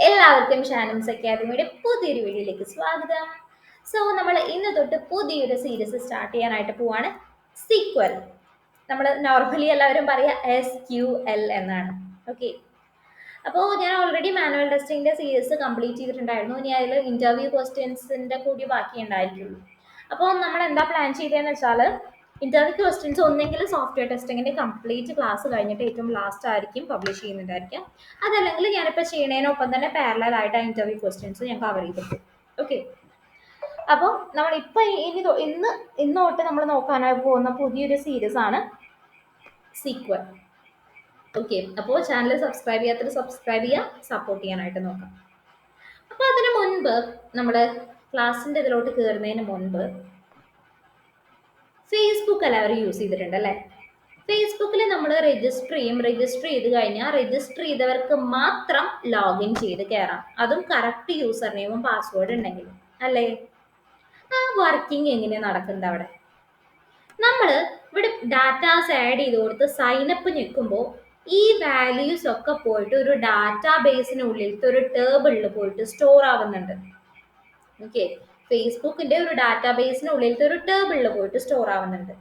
എല്ലാവർക്കും ഷാനിംസ് അക്കാദമിയുടെ പുതിയൊരു വീഡിയോയിലേക്ക് സ്വാഗതം. സോ നമ്മൾ ഇന്ന് തൊട്ട് പുതിയൊരു സീരീസ് സ്റ്റാർട്ട് ചെയ്യാനായിട്ട് പോവാണ്. സീക്വൽ. നമ്മൾ നോർമലി എല്ലാവരും പറയുക SQL എന്നാണ്. ഓക്കെ, അപ്പോൾ ഞാൻ ഓൾറെഡി മാനുവൽ ടെസ്റ്റിംഗിന്റെ സീരീസ് കംപ്ലീറ്റ് ചെയ്തിട്ടുണ്ടായിരുന്നു. ഇനി അതിൽ ഇന്റർവ്യൂ ക്വസ്റ്റ്യൻസിന്റെ കൂടി ബാക്കി ഉണ്ടായിരിക്കുള്ളൂ. അപ്പോൾ നമ്മൾ എന്താ പ്ലാൻ ചെയ്തതെന്ന് വെച്ചാൽ ഇന്റർവ്യൂ ക്വസ്റ്റ്യൻസ് ഒന്നെങ്കിൽ സോഫ്റ്റ്വെയർ ടെസ്റ്റിങ്ങിന്റെ കംപ്ലീറ്റ് ക്ലാസ് കഴിഞ്ഞിട്ട് ഏറ്റവും ലാസ്റ്റ് ആയിരിക്കും പബ്ലിഷ് ചെയ്യുന്നുണ്ടായിരിക്കാം. അതല്ലെങ്കിൽ ഞാനിപ്പോൾ ചെയ്യണതിനൊപ്പം തന്നെ പാരലൽ ആയിട്ട് ആ ഇന്റർവ്യൂ ക്വസ്റ്റ്യൻസ് ഞാൻ കവർ ചെയ്തിട്ടു. ഓക്കെ, അപ്പോൾ നമ്മളിപ്പോൾ ഇന്ന് തൊട്ട് നമ്മൾ നോക്കാനായി പോകുന്ന പുതിയൊരു സീരീസ് ആണ് സീക്വൽ. ഓക്കെ, അപ്പോൾ ചാനൽ സബ്സ്ക്രൈബ് ചെയ്യാത്തത് സബ്സ്ക്രൈബ് ചെയ്യുക, സപ്പോർട്ട് ചെയ്യാനായിട്ട് നോക്കാം. അപ്പോൾ അതിന് മുൻപ് നമ്മൾ ക്ലാസ്സിൻ്റെ ഇതിലോട്ട് കയറുന്നതിന് മുൻപ് ഫേസ്ബുക്ക് എല്ലാവരും യൂസ് ചെയ്തിട്ടുണ്ട് അല്ലേ? ഫേസ്ബുക്കിൽ നമ്മൾ രജിസ്റ്റർ ചെയ്ത് കഴിഞ്ഞാൽ രജിസ്റ്റർ ചെയ്തവർക്ക് മാത്രം ലോഗിൻ ചെയ്ത് കയറാം. അതും കറക്റ്റ് യൂസർ നെയിമും പാസ്വേഡ് ഉണ്ടെങ്കിൽ അല്ലേ? ആ വർക്കിംഗ് എങ്ങനെയാണ് നടക്കുന്നത് അവിടെ? നമ്മൾ ഇവിടെ ഡാറ്റാസ് ആഡ് ചെയ്ത് കൊടുത്ത് സൈനപ്പ് ഞെക്കുമ്പോൾ ഈ വാല്യൂസ് ഒക്കെ പോയിട്ട് ഒരു ഡാറ്റാ ബേസിനുള്ളിലത്തെ ഒരു ടേബിളിൽ പോയിട്ട് സ്റ്റോർ ആവുന്നുണ്ട്. ഓക്കെ, ഫേസ്ബുക്കിന്റെ ഒരു ഡാറ്റാ ബേസിനുള്ളിലത്തെ ഒരു ടേബിളിൽ പോയിട്ട് സ്റ്റോർ ആവുന്നുണ്ട്.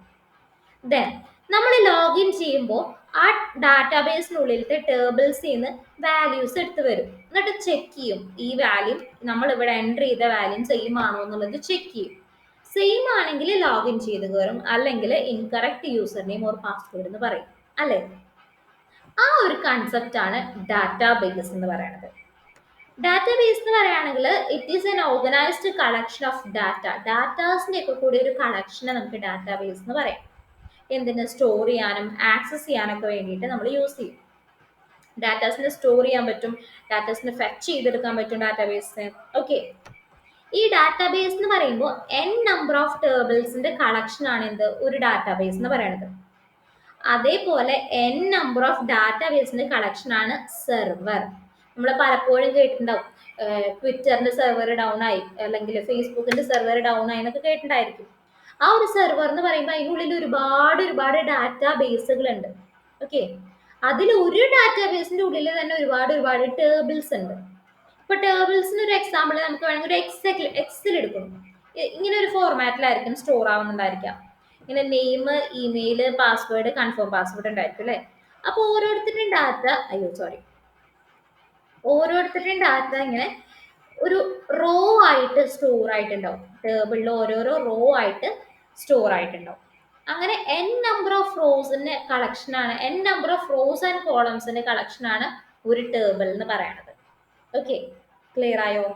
ദെൻ നമ്മൾ ലോഗിൻ ചെയ്യുമ്പോൾ ആ ഡാറ്റാബേസിനുള്ളിലത്തെ ടേബിൾസിൽ നിന്ന് വാല്യൂസ് എടുത്ത് വരും. എന്നിട്ട് ചെക്ക് ചെയ്യും ഈ വാല്യൂ നമ്മൾ ഇവിടെ എൻ്റർ ചെയ്ത വാല്യൂ സെയിം ആണോ എന്നുള്ളത് ചെക്ക് ചെയ്യും. സെയിം ആണെങ്കിൽ ലോഗിൻ ചെയ്ത് കയറും, അല്ലെങ്കിൽ incorrect user name or password എന്ന് പറയും അല്ലേ? ആ ഒരു കൺസെപ്റ്റ് ആണ് ഡാറ്റാബേസ് എന്ന് പറയുന്നത്. ഡാറ്റാബേസ് എന്ന് പറയുകയാണെങ്കിൽ it is an organized collection of ഡാറ്റാസിന്റെ ഒക്കെ കൂടി ഒരു കളക്ഷനെ നമുക്ക് ഡാറ്റാബേസ് എന്ന് പറയാം. എന്തിന്? സ്റ്റോർ ചെയ്യാനും ആക്സസ് ചെയ്യാനൊക്കെ വേണ്ടിയിട്ട് നമ്മൾ യൂസ് ചെയ്യും. ഡാറ്റാസിനെ സ്റ്റോർ ചെയ്യാൻ പറ്റും, ഡാറ്റാസിനെ ഫെച്ച് ചെയ്തെടുക്കാൻ പറ്റും ഡാറ്റാബേസിന്. ഓക്കെ, ഈ ഡാറ്റാബേസ് എന്ന് പറയുമ്പോൾ നമ്പർ ഓഫ് ടേബിൾസിന്റെ കളക്ഷൻ ആണ് എന്ത് ഒരു ഡാറ്റാബേസ് എന്ന് പറയുന്നത്. അതേപോലെ നമ്പർ ഓഫ് ഡാറ്റാബേസിന്റെ കളക്ഷൻ ആണ് സെർവർ. നമ്മൾ പലപ്പോഴും കേട്ടിട്ടുണ്ടാവും ട്വിറ്ററിന്റെ സെർവർ ഡൗൺ ആയി, അല്ലെങ്കിൽ ഫേസ്ബുക്കിന്റെ സെർവർ ഡൗൺ ആയി എന്നൊക്കെ കേട്ടിട്ടുണ്ടായിരിക്കും. ആ ഒരു സെർവർ എന്ന് പറയുമ്പോൾ അതിനുള്ളിൽ ഒരുപാട് ഡാറ്റാ ബേസുകൾ ഉണ്ട്. ഓക്കെ, അതിൽ ഒരു ഡാറ്റാബേസിന്റെ ഉള്ളിൽ തന്നെ ഒരുപാട് ടേബിൾസ് ഉണ്ട്. ഇപ്പൊ ടേബിൾസിന് ഒരു എക്സാമ്പിൾ നമുക്ക് വേണമെങ്കിൽ ഒരു എക്സൽ എടുക്കണം. ഇങ്ങനെ ഒരു ഫോർമാറ്റിലായിരിക്കും സ്റ്റോർ ആവുന്നുണ്ടായിരിക്കാം. ഇങ്ങനെ name, email, password, confirm password ഉണ്ടായിരിക്കും അല്ലേ? അപ്പൊ ഓരോരുത്തരുടെയും ഡാറ്റ ഇങ്ങനെ ഒരു റോ ആയിട്ട് സ്റ്റോർ ആയിട്ടുണ്ടാവും. ടേബിളിൽ ഓരോരോ റോ ആയിട്ട് സ്റ്റോർ ആയിട്ടുണ്ടാവും. അങ്ങനെ നമ്പർ ഓഫ് റോസിന്റെ കളക്ഷനാണ്, നമ്പർ ഓഫ് റോസ് ആൻഡ് കോളംസിന്റെ കളക്ഷനാണ് ഒരു ടേബിൾ എന്ന് പറയുന്നത്. ഓക്കെ, ക്ലിയർ ആയോ?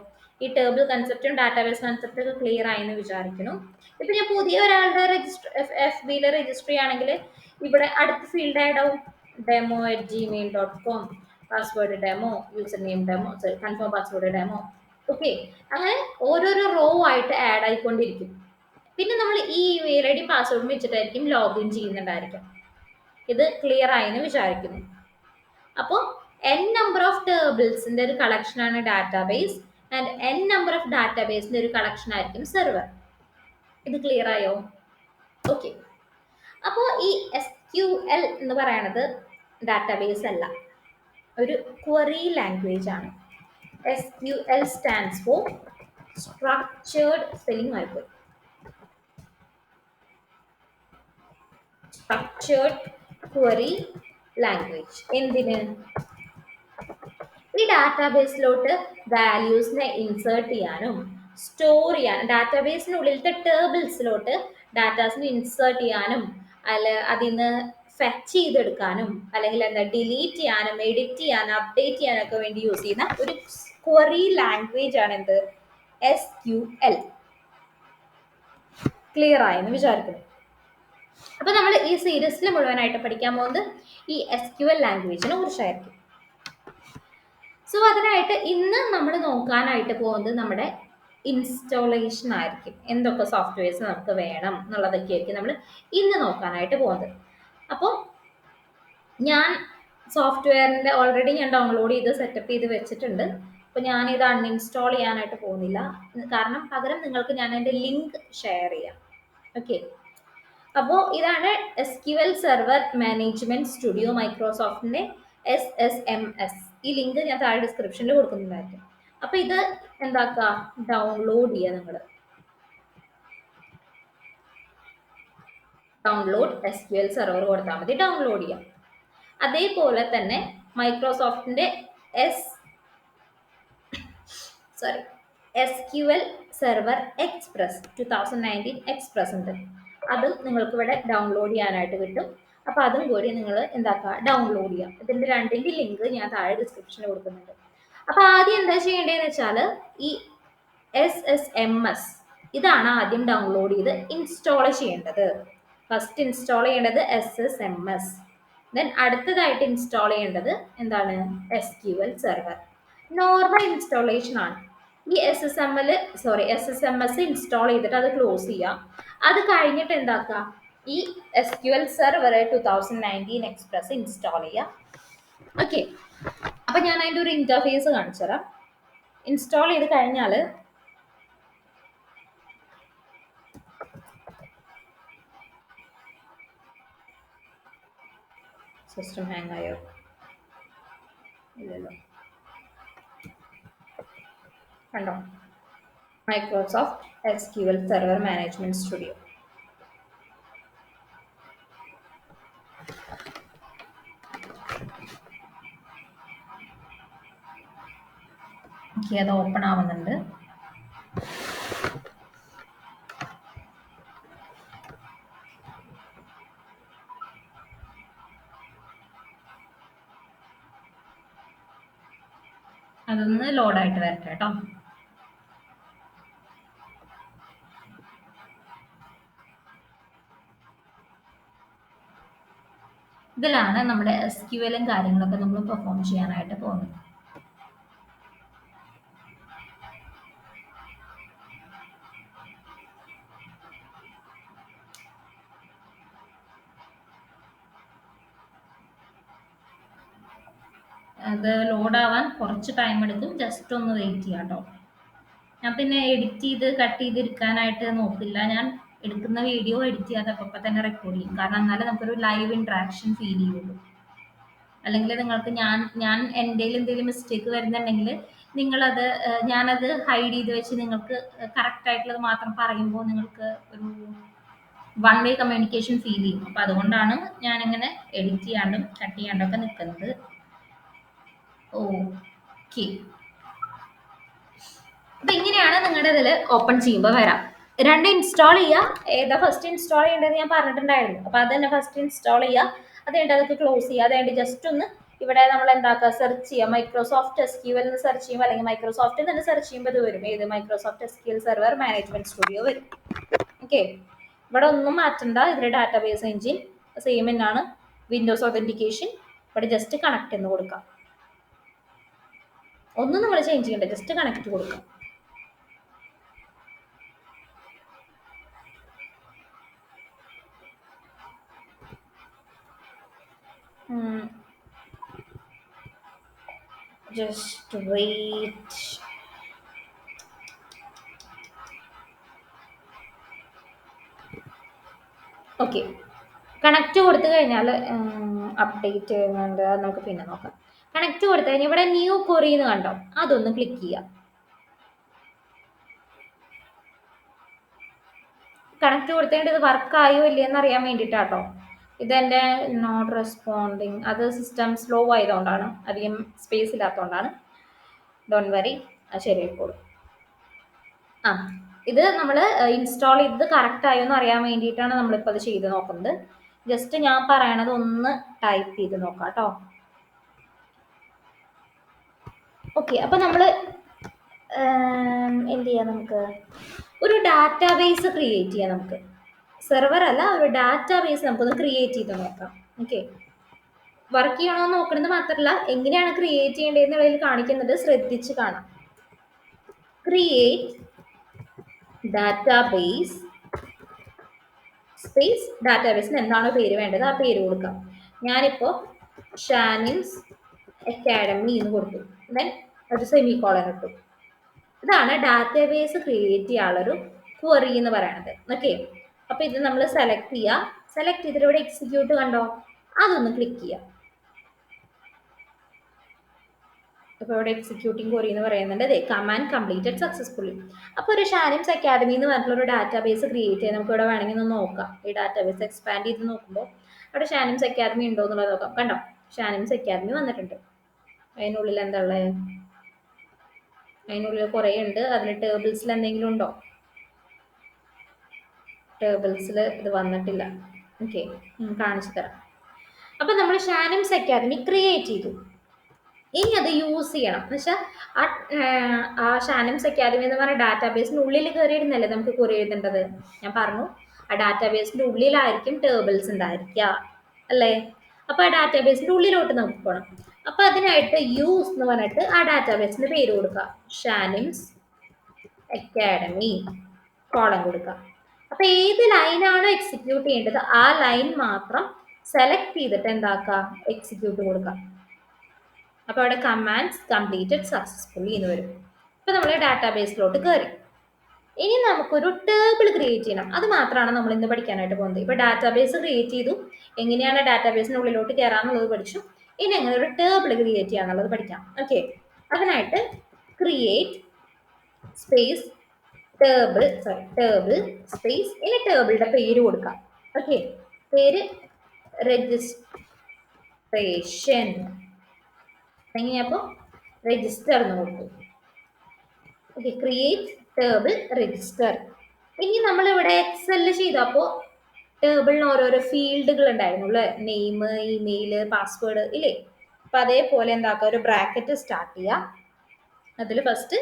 ഈ ടേബിൾ കൺസെപ്റ്റും ഡാറ്റാബേസ് കൺസെപ്റ്റും ഒക്കെ ക്ലിയർ ആയെന്ന് വിചാരിക്കുന്നു. ഇപ്പൊ ഞാൻ പുതിയ ഒരാളുടെ FB രജിസ്റ്റർ ചെയ്യുകയാണെങ്കിൽ ഇവിടെ അടുത്ത ഫീൽഡ് ആയിടാവും demo@gmail.com, password demo, user name demo, confirm password demo. Okay, അങ്ങനെ ഓരോരോ റോ ആയിട്ട് ആഡ് ആയിക്കൊണ്ടിരിക്കും. പിന്നെ നമ്മൾ ഈ ഇമെയിൽ ID പാസ്വേഡും വെച്ചിട്ടായിരിക്കും ലോഗിൻ ചെയ്യുന്നുണ്ടായിരിക്കും. ഇത് ക്ലിയർ ആയെന്ന് വിചാരിക്കുന്നു. അപ്പോൾ നമ്പർ ഓഫ് ടേബിൾസിന്റെ ഒരു കളക്ഷൻ ആണ് ഡാറ്റാബേസ്, ആൻഡ് നമ്പർ ഓഫ് ഡാറ്റാബേസിന്റെ ഒരു കളക്ഷൻ ആയിരിക്കും സെർവർ. ഇത് ക്ലിയർ ആയോ? ഓക്കെ, അപ്പോൾ ഈ SQL എന്ന് പറയുന്നത് ഡാറ്റാബേസ് അല്ല, ഒരു ക്വറി ലാംഗ്വേജ് ആണ്. SQL stands for structured spelling ആയിപ്പോയി, സ്ട്രക്ചേർഡ് ക്വറി ലാംഗ്വേജ്. എന്തിന്? ഈ ഡാറ്റാബേസിലോട്ട് വാല്യൂസിനെ ഇൻസേർട്ട് ചെയ്യാനും സ്റ്റോർ ചെയ്യാനും, ഡാറ്റാബേസിനുള്ളിലത്തെ ടേബിൾസിലോട്ട് ഡാറ്റാസിനെ ഇൻസേർട്ട് ചെയ്യാനും അതിൽ നിന്ന് ഫെച്ച് ചെയ്തെടുക്കാനും, അല്ലെങ്കിൽ ഡിലീറ്റ് ചെയ്യാനും, എഡിറ്റ് ചെയ്യാനും, അപ്ഡേറ്റ് ചെയ്യാനൊക്കെ വേണ്ടി യൂസ് ചെയ്യുന്ന ഒരു ക്വറി ലാംഗ്വേജ് ആണ് എന്ത്? SQL. ക്ലിയർ ആയെന്ന് വിചാരിക്കുന്നു. അപ്പൊ നമ്മൾ ഈ സീരീസിൽ മുഴുവനായിട്ട് പഠിക്കാൻ പോകുന്നത് ഈ SQL ലാംഗ്വേജിനെ കുറിച്ചായിരിക്കും. സോ അതിനായിട്ട് ഇന്ന് നമ്മൾ നോക്കാനായിട്ട് പോകുന്നത് നമ്മുടെ ഇൻസ്റ്റാളേഷൻ ആയിരിക്കും. എന്തൊക്കെ സോഫ്റ്റ്വെയർസ് നമുക്ക് വേണം എന്നുള്ളതൊക്കെ ആയിരിക്കും നമ്മൾ ഇന്ന് നോക്കാനായിട്ട് പോകുന്നത്. അപ്പോൾ ഞാൻ സോഫ്റ്റ്വെയറിൻ്റെ ഓൾറെഡി ഞാൻ ഡൗൺലോഡ് ചെയ്ത് സെറ്റപ്പ് ചെയ്ത് വെച്ചിട്ടുണ്ട്. അപ്പോൾ ഞാനിത് അൺഇൻസ്റ്റാൾ ചെയ്യാനായിട്ട് പോകുന്നില്ല, കാരണം പകരം നിങ്ങൾക്ക് ഞാൻ എൻ്റെ ലിങ്ക് ഷെയർ ചെയ്യാം. ഓക്കെ, അപ്പോൾ ഇതാണ് SQL സെർവർ മാനേജ്മെൻറ്റ് സ്റ്റുഡിയോ, മൈക്രോസോഫ്റ്റിൻ്റെ SSMS. ഈ ലിങ്ക് ഞാൻ താഴെ ഡിസ്ക്രിപ്ഷനിൽ കൊടുക്കുന്നുണ്ടായിരിക്കും. അപ്പൊ ഇത് എന്താക്കുക, ഡൗൺലോഡ് ചെയ്യുക നിങ്ങൾ. ഡൗൺലോഡ് SQL സെർവർ കൊടുത്താൽ മതി, ഡൗൺലോഡ് ചെയ്യാം. അതേപോലെ തന്നെ മൈക്രോസോഫ്റ്റിന്റെ sorry SQL server express 2019 express ഉണ്ട്. അതും നിങ്ങൾക്ക് ഇവിടെ ഡൗൺലോഡ് ചെയ്യാനായിട്ട് കിട്ടും. അപ്പോൾ അതും കൂടി നിങ്ങൾ എന്താക്കുക, ഡൗൺലോഡ് ചെയ്യാം. ഇതിന്റെ രണ്ടിന്റെ ലിങ്ക് ഞാൻ താഴെ ഡിസ്ക്രിപ്ഷനിൽ കൊടുക്കുന്നുണ്ട്. അപ്പോൾ ആദ്യം എന്താ ചെയ്യേണ്ടതെന്ന് വെച്ചാൽ ഈ SSMS ഇതാണ് ആദ്യം ഡൗൺലോഡ് ചെയ്ത് ഇൻസ്റ്റാൾ ചെയ്യേണ്ടത്. ഫസ്റ്റ് ഇൻസ്റ്റാൾ ചെയ്യേണ്ടത് SSMS. ദെൻ അടുത്തതായിട്ട് ഇൻസ്റ്റാൾ ചെയ്യേണ്ടത് എന്താണ്, SQL സെർവർ. നോർമൽ ഇൻസ്റ്റാളേഷൻ ആണ്. ഈ SSMS ഇൻസ്റ്റാൾ ചെയ്തിട്ട് അത് ക്ലോസ് ചെയ്യാം. അത് കഴിഞ്ഞിട്ട് എന്താക്കുക, ഈ SQL സെർവർ 2019 എക്സ്പ്രസ് ഇൻസ്റ്റാൾ ചെയ്യാം. ഓക്കെ, അപ്പൊ ഞാൻ അതിൻ്റെ ഒരു ഇന്റർഫേസ് കാണിച്ചു തരാം. ഇൻസ്റ്റാൾ ചെയ്ത് കഴിഞ്ഞാൽ സിസ്റ്റം ഹാങ് ആയോ, ഇല്ലല്ലോ, കണ്ടോ, Microsoft SQL server management studio. അത് ഓപ്പൺ ആവുന്നുണ്ട്. അതൊന്ന് ലോഡായിട്ട് വരട്ടെ കേട്ടോ. ഇതിലാണ് നമ്മുടെ SQLും കാര്യങ്ങളൊക്കെ നമ്മൾ പെർഫോം ചെയ്യാനായിട്ട് പോകുന്നത്. അത് ലോഡാവാൻ കുറച്ച് ടൈം എടുക്കും, ജസ്റ്റ് ഒന്ന് വെയിറ്റ് ചെയ്യാം കേട്ടോ. ഞാൻ പിന്നെ എഡിറ്റ് ചെയ്ത് കട്ട് ചെയ്തിരിക്കാനായിട്ട് നോക്കില്ല. ഞാൻ എടുക്കുന്ന വീഡിയോ എഡിറ്റ് ചെയ്യാതെ അപ്പം തന്നെ റെക്കോർഡ് ചെയ്യും. കാരണം എന്നാലേ നമുക്കൊരു ലൈവ് ഇൻട്രാക്ഷൻ ഫീൽ ചെയ്യുള്ളൂ. അല്ലെങ്കിൽ നിങ്ങൾക്ക് ഞാൻ എൻ്റെ എന്തെങ്കിലും മിസ്റ്റേക്ക് വരുന്നുണ്ടെങ്കിൽ നിങ്ങളത് ഞാനത് ഹൈഡ് ചെയ്ത് വെച്ച് നിങ്ങൾക്ക് കറക്റ്റ് ആയിട്ടുള്ളത് മാത്രം പറയുമ്പോൾ നിങ്ങൾക്ക് ഒരു വൺ വേ കമ്മ്യൂണിക്കേഷൻ ഫീൽ ചെയ്യും. അപ്പം അതുകൊണ്ടാണ് ഞാനിങ്ങനെ എഡിറ്റ് ചെയ്യാണ്ടും കട്ട് ചെയ്യാണ്ടൊക്കെ നിൽക്കുന്നത്. ഓക്കെ, അപ്പൊ ഇങ്ങനെയാണ് നിങ്ങളുടെ ഇതിൽ ഓപ്പൺ ചെയ്യുമ്പോൾ വരാം. രണ്ട് ഇൻസ്റ്റാൾ ചെയ്യുക. ഏതാ ഫസ്റ്റ് ഇൻസ്റ്റാൾ ചെയ്യേണ്ടതെന്ന് ഞാൻ പറഞ്ഞിട്ടുണ്ടായിരുന്നു. അപ്പൊ അത് തന്നെ ഫസ്റ്റ് ഇൻസ്റ്റാൾ ചെയ്യുക. അത് കഴിഞ്ഞിട്ട് അതൊക്കെ ക്ലോസ് ചെയ്യുക. അത് കഴിഞ്ഞിട്ട് ജസ്റ്റ് ഒന്ന് ഇവിടെ നമ്മൾ എന്താക്കുക, സെർച്ച് ചെയ്യുക. മൈക്രോസോഫ്റ്റ് SQL എന്ന് സെർച്ച് ചെയ്യുമ്പോൾ, അല്ലെങ്കിൽ മൈക്രോസോഫ്റ്റ് തന്നെ സെർച്ച് ചെയ്യുമ്പോൾ ഇത് വരും. ഏത് Microsoft SQL server management studio വരും. ഓക്കെ, ഇവിടെ ഒന്നും മാറ്റണ്ട. ഇതിന്റെ ഡാറ്റാബേസ് എഞ്ചിൻ സെയിം തന്നെയാണ്. വിൻഡോസ് ഒതന്റിക്കേഷൻ ഇവിടെ ജസ്റ്റ് കണക്ട് എന്ന് കൊടുക്കാം. ഒന്നും നമ്മൾ ചേഞ്ച് ചെയ്യണ്ട, ജസ്റ്റ് കണക്ട് കൊടുക്കാം. Just wait. ഓക്കെ, കണക്ട് കൊടുത്തു കഴിഞ്ഞാൽ അപ്ഡേറ്റ് ചെയ്യുന്നുണ്ട്, അത് നമുക്ക് പിന്നെ നോക്കാം. കണക്ട് കൊടുത്തു കഴിഞ്ഞാൽ ഇവിടെ ന്യൂ കൊറി എന്ന് കണ്ടോ, അതൊന്ന് ക്ലിക്ക് ചെയ്യാം. കണക്ട് കൊടുത്തേണ്ട ഇത് വർക്കായോ ഇല്ലയെന്ന് അറിയാൻ വേണ്ടിയിട്ടാട്ടോ. ഇതെൻ്റെ നോട്ട് റെസ്പോണ്ടിങ്, അത് സിസ്റ്റം സ്ലോ ആയതുകൊണ്ടാണ്, അധികം സ്പേസ് ഇല്ലാത്തതുകൊണ്ടാണ്. ഡോൺ വറി, അത് ശരിയായിക്കോളും. ആ, ഇത് നമ്മൾ ഇൻസ്റ്റാൾ ചെയ്തത് കറക്റ്റ് ആയോ എന്ന് അറിയാൻ വേണ്ടിയിട്ടാണ് നമ്മളിപ്പോൾ അത് ചെയ്ത് നോക്കുന്നത്. ജസ്റ്റ് ഞാൻ പറയണത് ഒന്ന് ടൈപ്പ് ചെയ്ത് നോക്കാം കേട്ടോ. ഓക്കെ, അപ്പം നമ്മൾ എന്ത് ചെയ്യാം, നമുക്ക് ഒരു ഡാറ്റാബേസ് ക്രിയേറ്റ് ചെയ്യാം. നമുക്ക് സെർവർ അല്ല, ഒരു ഡാറ്റാബേസ് നമുക്കൊന്ന് ക്രിയേറ്റ് ചെയ്ത് നോക്കാം. ഓക്കെ, വർക്ക് ചെയ്യണോ എന്ന് നോക്കുന്നത് മാത്രമല്ല, എങ്ങനെയാണ് ക്രിയേറ്റ് ചെയ്യേണ്ടതെന്നുള്ളതിൽ കാണിക്കുന്നത്, ശ്രദ്ധിച്ച് കാണാം. ക്രിയേറ്റ് ഡാറ്റാബേസ് സ്പേസ്, ഡാറ്റാബേസിന് എന്താണോ പേര് വേണ്ടത് ആ പേര് കൊടുക്കാം. ഞാനിപ്പോൾ ഷാനിംസ് അക്കാഡമി എന്ന് കൊടുത്തു. ദെൻ ഒരു സെമിക്കോളൻ ഇട്ടു. ഇതാണ് ഡാറ്റാബേസ് ക്രിയേറ്റ് ചെയ്യാനുള്ളൊരു ക്വറി എന്ന് പറയുന്നത്. ഓക്കെ, അപ്പോൾ ഇത് നമ്മൾ സെലക്ട് ചെയ്യുക. സെലക്ട് ചെയ്തിട്ട് ഇവിടെ എക്സിക്യൂട്ട് കണ്ടോ, അതൊന്ന് ക്ലിക്ക് ചെയ്യുക. അപ്പോൾ ഇവിടെ എക്സിക്യൂട്ടിംഗ് ക്വറി എന്ന് പറയുന്നുണ്ട് അതെ കമാൻഡ് കംപ്ലീറ്റഡ് സക്സസ്ഫുള്ളി. അപ്പോൾ ഒരു ഷാനിംസ് അക്കാദമി എന്ന് പറഞ്ഞിട്ടുള്ള ഒരു ഡാറ്റാബേസ് ക്രിയേറ്റ് ചെയ്യാൻ നമുക്ക് ഇവിടെ വേണമെങ്കിൽ ഒന്ന് നോക്കാം. ഈ ഡാറ്റാബേസ് എക്സ്പാൻഡ് ചെയ്ത് നോക്കുമ്പോൾ അവിടെ ഷാനിംസ് അക്കാദമി ഉണ്ടോ എന്നുള്ളത് നോക്കാം. കണ്ടോ, ഷാനിംസ് അക്കാദമി വന്നിട്ടുണ്ട്. അതിനുള്ളിൽ എന്താ ഉള്ളത്? അതിനുള്ളിൽ കുറേ ഉണ്ട്. അതിൽ ടേബിൾസിൽ എന്തെങ്കിലും ഉണ്ടോ? ടേബിൾസിൽ ഇത് വന്നിട്ടില്ല. ഓക്കെ, കാണിച്ചു തരാം. അപ്പം നമ്മൾ ഷാനിംസ് അക്കാദമി ക്രിയേറ്റ് ചെയ്തു. ഇനി അത് യൂസ് ചെയ്യണം എന്ന് വെച്ചാൽ ആ ഷാനിംസ് അക്കാദമി എന്ന് പറഞ്ഞ ഡാറ്റാബേസിൻ്റെ ഉള്ളിൽ കയറിയിരുന്നല്ലേ നമുക്ക് കുറി എഴുതേണ്ടത്. ഞാൻ പറഞ്ഞു ആ ഡാറ്റാബേസിൻ്റെ ഉള്ളിലായിരിക്കും ടേബിൾസ് ഉണ്ടായിരിക്കുക അല്ലേ. അപ്പോൾ ആ ഡാറ്റാബേസിൻ്റെ ഉള്ളിലോട്ട് നമുക്ക് പോകണം. അപ്പോൾ അതിനായിട്ട് യൂസ് എന്ന് പറഞ്ഞിട്ട് ആ ഡാറ്റാബേസിൻ്റെ പേര് കൊടുക്കുക. ഷാനിംസ് അക്കാഡമി കോളം കൊടുക്കുക. അപ്പോൾ ഏത് ലൈനാണോ എക്സിക്യൂട്ട് ചെയ്യേണ്ടത് ആ ലൈൻ മാത്രം സെലക്ട് ചെയ്തിട്ട് എന്താക്കുക, എക്സിക്യൂട്ട് കൊടുക്കുക. അപ്പോൾ അവിടെ കമാൻഡ്സ് കംപ്ലീറ്റഡ് സക്സസ്ഫുള്ളി എന്ന് വരും. ഇപ്പോൾ നമ്മൾ ഡാറ്റാബേസിലോട്ട് കയറി. ഇനി നമുക്കൊരു ടേബിൾ ക്രിയേറ്റ് ചെയ്യണം. അത് മാത്രമാണ് നമ്മൾ ഇന്ന് പഠിക്കാനായിട്ട് പോകുന്നത്. ഇപ്പോൾ ഡാറ്റാബേസ് ക്രിയേറ്റ് ചെയ്തു, എങ്ങനെയാണ് ഡാറ്റാബേസിൻ്റെ ഉള്ളിലോട്ട് കയറാമെന്നുള്ളത് പഠിച്ചു. ഇനി എങ്ങനെ ഒരു ടേബിൾ ക്രിയേറ്റ് ചെയ്യാന്നുള്ളത് പഠിക്കാം. ഓക്കെ, അതിനായിട്ട് ക്രിയേറ്റ് സ്പേസ് ടേബിൾ സ്പേസ് ഇനി ടേബിളിൻ്റെ പേര് കൊടുക്കാം. ഓക്കെ, പേര് രജിസ്ട്രേഷൻ. എങ്ങനെയപ്പോൾ രജിസ്റ്റർ എന്ന് കൊടുത്തു. Okay, create table register. ഇനി നമ്മളിവിടെ എക്സെല് ചെയ്തപ്പോൾ ടേബിളിന് ഓരോരോ ഫീൽഡുകൾ ഉണ്ടായിരുന്നു അല്ലേ, നെയിം, ഇമെയിൽ, പാസ്വേഡ് ഇല്ലേ. അപ്പം അതേപോലെ എന്താക്കുക, ഒരു ബ്രാക്കറ്റ് സ്റ്റാർട്ട് ചെയ്യുക. അതിൽ first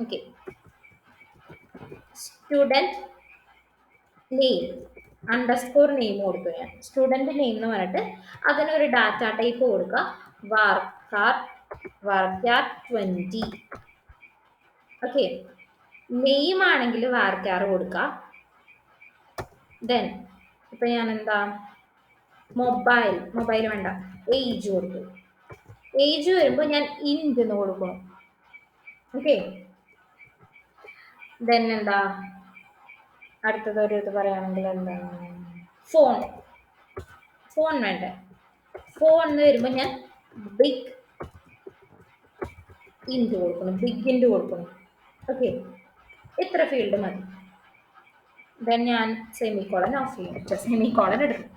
okay student name underscore name കൊടുത്തു. ഞാൻ സ്റ്റുഡൻറ്റ് നെയിം എന്ന് പറഞ്ഞിട്ട് അതിനൊരു ഡാറ്റ ടൈപ്പ് കൊടുക്കുക. വർക്കാർ 20. ഓക്കെ, നെയിം ആണെങ്കിൽ വാർക്കാർ കൊടുക്കുക. ദെൻ ഇപ്പം ഞാൻ എന്താ മൊബൈൽ വേണ്ട, ഏജ് കൊടുത്തു. ഏജ് വരുമ്പോൾ ഞാൻ ഇൻറ്റ് എന്ന് കൊടുക്കണം. ഓക്കെ, ദെൻ എന്താ അടുത്തത് ഒരു ഇത് പറയുകയാണെങ്കിൽ എന്താ ഫോൺ വേണ്ട. ഫോൺ എന്ന് വരുമ്പോൾ ഞാൻ ബിഗ് ഇൻറ്റ് കൊടുക്കണം, ബിഗ് ഇൻറ്റ് കൊടുക്കണം. ഓക്കെ, ഇത്ര ഫീൽഡ് മതി. ദെൻ ഞാൻ സെമിക്കോളൻ ഓഫ് ചെയ്യും, സെമിക്കോളൻ എടുക്കും.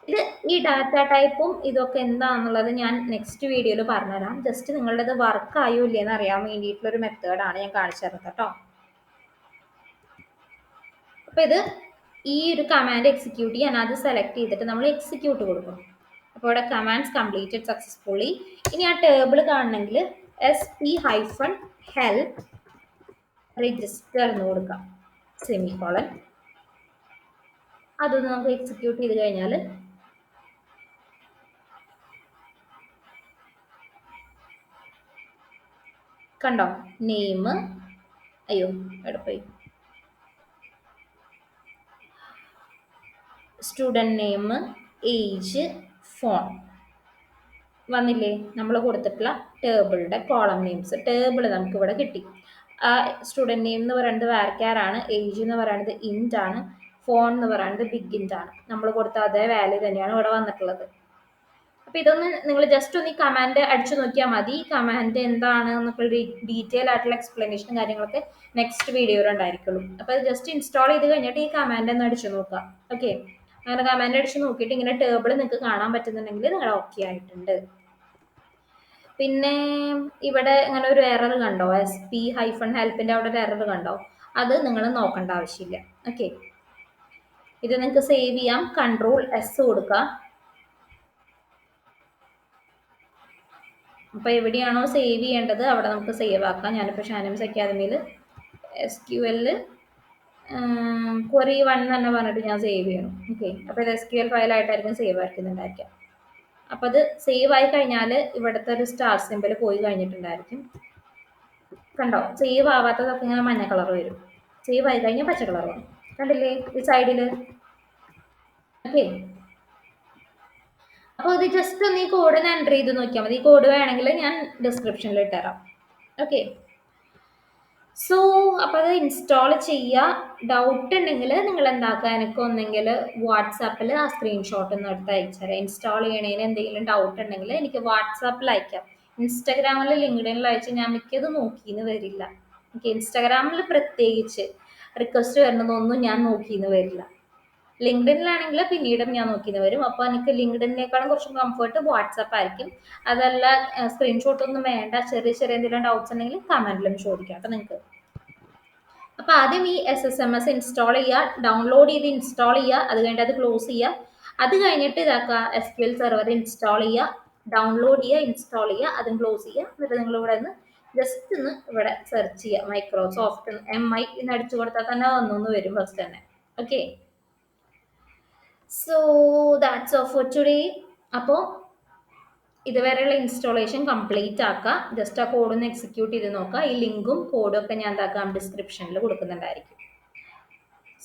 ഇത് ഈ ഡാറ്റ ടൈപ്പും ഇതൊക്കെ എന്താണെന്നുള്ളത് ഞാൻ നെക്സ്റ്റ് വീഡിയോയിൽ പറഞ്ഞുതരാം. ജസ്റ്റ് നിങ്ങളുടേത് വർക്ക് ആയോ ഇല്ലയെന്ന് അറിയാൻ വേണ്ടിയിട്ടുള്ളൊരു മെത്തേഡാണ് ഞാൻ കാണിച്ചു തരുന്നത് കേട്ടോ. അപ്പോൾ ഇത് ഈ ഒരു കമാൻഡ് എക്സിക്യൂട്ട് ചെയ്യാൻ അത് സെലക്ട് ചെയ്തിട്ട് നമ്മൾ എക്സിക്യൂട്ട് കൊടുക്കണം. അപ്പോൾ ഇവിടെ കമാൻഡ്സ് കംപ്ലീറ്റഡ് സക്സസ്ഫുള്ളി. ഇനി ആ ടേബിൾ കാണണമെങ്കിൽ SP-help രജിസ്റ്റർ എന്ന് കൊടുക്കാം, സെമിക്കോളൻ. അതൊന്ന് നമുക്ക് എക്സിക്യൂട്ട് ചെയ്ത് കഴിഞ്ഞാൽ കണ്ടോ, നെയിം, അയ്യോ എവിടെ പോയി, സ്റ്റുഡൻറ്റ് നെയിം, ഏജ്, ഫോൺ വന്നില്ലേ. നമ്മൾ കൊടുത്തിട്ടുള്ള ടേബിളിൻ്റെ കോളം നെയിംസ് ടേബിൾ നമുക്ക് ഇവിടെ കിട്ടി. സ്റ്റുഡൻറ്റ് നെയിം എന്ന് പറയുന്നത് വാർക്കാറാണ്, ഏജ് എന്ന് പറയുന്നത് ഇൻറ്റ് ആണ്, ഫോൺ എന്ന് പറയുന്നത് ബിഗ് ഇൻറ്റ് ആണ്. നമ്മൾ കൊടുത്ത അതേ വാല്യൂ തന്നെയാണ് ഇവിടെ വന്നിട്ടുള്ളത്. അപ്പോൾ ഇതൊന്ന് നിങ്ങൾ ജസ്റ്റ് ഒന്ന് ഈ കമാൻഡ് അടിച്ചു നോക്കിയാൽ മതി. ഈ കമാൻഡ് എന്താണ് എന്നൊക്കെ ഡീറ്റെയിൽ ആയിട്ടുള്ള എക്സ്പ്ലനേഷനും കാര്യങ്ങളൊക്കെ നെക്സ്റ്റ് വീഡിയോയിൽ ഉണ്ടായിരിക്കുള്ളൂ. അപ്പോൾ അത് ജസ്റ്റ് ഇൻസ്റ്റാൾ ചെയ്ത് കഴിഞ്ഞിട്ട് ഈ കമാൻഡ് ഒന്ന് അടിച്ചു നോക്കുക. ഓക്കെ, അങ്ങനെ കമാൻഡ് അടിച്ച് നോക്കിയിട്ട് ഇങ്ങനെ ടേബിൾ നിങ്ങൾക്ക് കാണാൻ പറ്റുന്നുണ്ടെങ്കിൽ നിങ്ങൾ ഓക്കെ ആയിട്ടുണ്ട്. പിന്നെ ഇവിടെ ഇങ്ങനെ ഒരു എറർ കണ്ടോ, SP-helpൻ്റെ അവിടെ ഒരു എറർ കണ്ടോ, അത് നിങ്ങൾ നോക്കേണ്ട ആവശ്യമില്ല. ഓക്കെ, ഇത് നിങ്ങൾക്ക് സേവ് ചെയ്യാം. Ctrl+S കൊടുക്കുക. അപ്പോൾ എവിടെയാണോ സേവ് ചെയ്യേണ്ടത് അവിടെ നമുക്ക് സേവ് ആക്കാം. ഞാനിപ്പോൾ ഷാനിംസ് അക്കാദമിയിൽ SQL query 1 തന്നെ പറഞ്ഞിട്ട് ഞാൻ സേവ് ചെയ്യണം. ഓക്കെ, അപ്പോൾ ഇത് SQL ഫയലായിട്ടായിരിക്കും സേവ് ആയിരിക്കുന്നുണ്ടായിരിക്കാം. അപ്പോൾ അത് സേവ് ആയി കഴിഞ്ഞാൽ ഇവിടുത്തെ ഒരു സ്റ്റാർ സിമ്പിൾ പോയി കഴിഞ്ഞിട്ടുണ്ടായിരിക്കും. കണ്ടോ, സേവ് ആവാത്തതൊക്കെ ഇങ്ങനെ മഞ്ഞ കളർ വരും, സേവ് ആയി കഴിഞ്ഞാൽ പച്ച കളർ വരും. കണ്ടില്ലേ ഈ സൈഡിൽ. ഓക്കെ, അപ്പോൾ ഇത് ജസ്റ്റ് ഒന്ന് ഈ കോഡ് എൻ്റർ ചെയ്ത് നോക്കിയാൽ മതി. ഈ കോഡ് വേണമെങ്കിൽ ഞാൻ ഡിസ്ക്രിപ്ഷനിൽ ഇട്ടുതരാം. ഓക്കെ, സോ അപ്പോൾ അത് ഇൻസ്റ്റാൾ ചെയ്യുക. ഡൗട്ട് ഉണ്ടെങ്കിൽ നിങ്ങൾ എന്താക്കുക, എനിക്ക് ഒന്നെങ്കിൽ വാട്സാപ്പിൽ ആ സ്ക്രീൻഷോട്ട് ഒന്ന് എടുത്ത് അയച്ചുതരാം. ഇൻസ്റ്റാൾ ചെയ്യണതിന് എന്തെങ്കിലും ഡൗട്ട് ഉണ്ടെങ്കിൽ എനിക്ക് വാട്സാപ്പിൽ അയക്കാം. ഇൻസ്റ്റാഗ്രാമിൽ ലിങ്ക്ഡിനിൽ അയച്ച് ഞാൻ മിക്കത് നോക്കിയെന്ന് വരില്ല. എനിക്ക് ഇൻസ്റ്റാഗ്രാമിൽ പ്രത്യേകിച്ച് റിക്വസ്റ്റ് വരുന്നതൊന്നും ഞാൻ നോക്കിയെന്ന് വരില്ല. ലിങ്ക്ഡിനിലാണെങ്കിൽ പിന്നീടും ഞാൻ നോക്കിയെന്ന് വരും. അപ്പോൾ എനിക്ക് ലിങ്ക്ഡിനേക്കാളും കുറച്ചും കംഫർട്ട് വാട്സാപ്പ് ആയിരിക്കും. അതല്ല സ്ക്രീൻഷോട്ട് ഒന്നും വേണ്ട, ചെറിയ ചെറിയ എന്തെങ്കിലും ഡൗട്ട്സ് ഉണ്ടെങ്കിൽ കമൻറ്റിലും ചോദിക്കാം കേട്ടോ നിങ്ങൾക്ക്. അപ്പോൾ ആദ്യം ഈ SSMS ഇൻസ്റ്റാൾ ചെയ്യുക, ഡൗൺലോഡ് ചെയ്ത് ഇൻസ്റ്റാൾ ചെയ്യുക, അത് കഴിഞ്ഞിട്ട് അത് ക്ലോസ് ചെയ്യുക. അത് കഴിഞ്ഞിട്ട് ഇതാക്കുക, SQL സെർവർ ഇൻസ്റ്റാൾ ചെയ്യുക, ഡൗൺലോഡ് ചെയ്യുക, ഇൻസ്റ്റാൾ ചെയ്യുക, അതും ക്ലോസ് ചെയ്യുക. എന്നിട്ട് നിങ്ങൾ ഇവിടെ നിന്ന് ജസ്റ്റ് ഒന്ന് ഇവിടെ സെർച്ച് ചെയ്യുക, മൈക്രോസോഫ്റ്റ് MI എന്ന് അടിച്ചു കൊടുത്താൽ തന്നെ ഒന്നൊന്ന് വരും ഫസ്റ്റ് തന്നെ. Okay, so that's all for today. അപ്പോൾ ഇതുവരെയുള്ള ഇൻസ്റ്റാളേഷൻ കംപ്ലീറ്റ് ആക്കുക. ജസ്റ്റ് ആ കോഡൊന്ന് എക്സിക്യൂട്ട് ചെയ്ത് നോക്കുക. ഈ ലിങ്കും കോഡും ഒക്കെ ഞാൻ എന്താക്കാം ഡിസ്ക്രിപ്ഷനിൽ കൊടുക്കുന്നുണ്ടായിരിക്കും.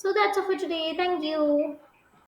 So that's all for today. Thank you.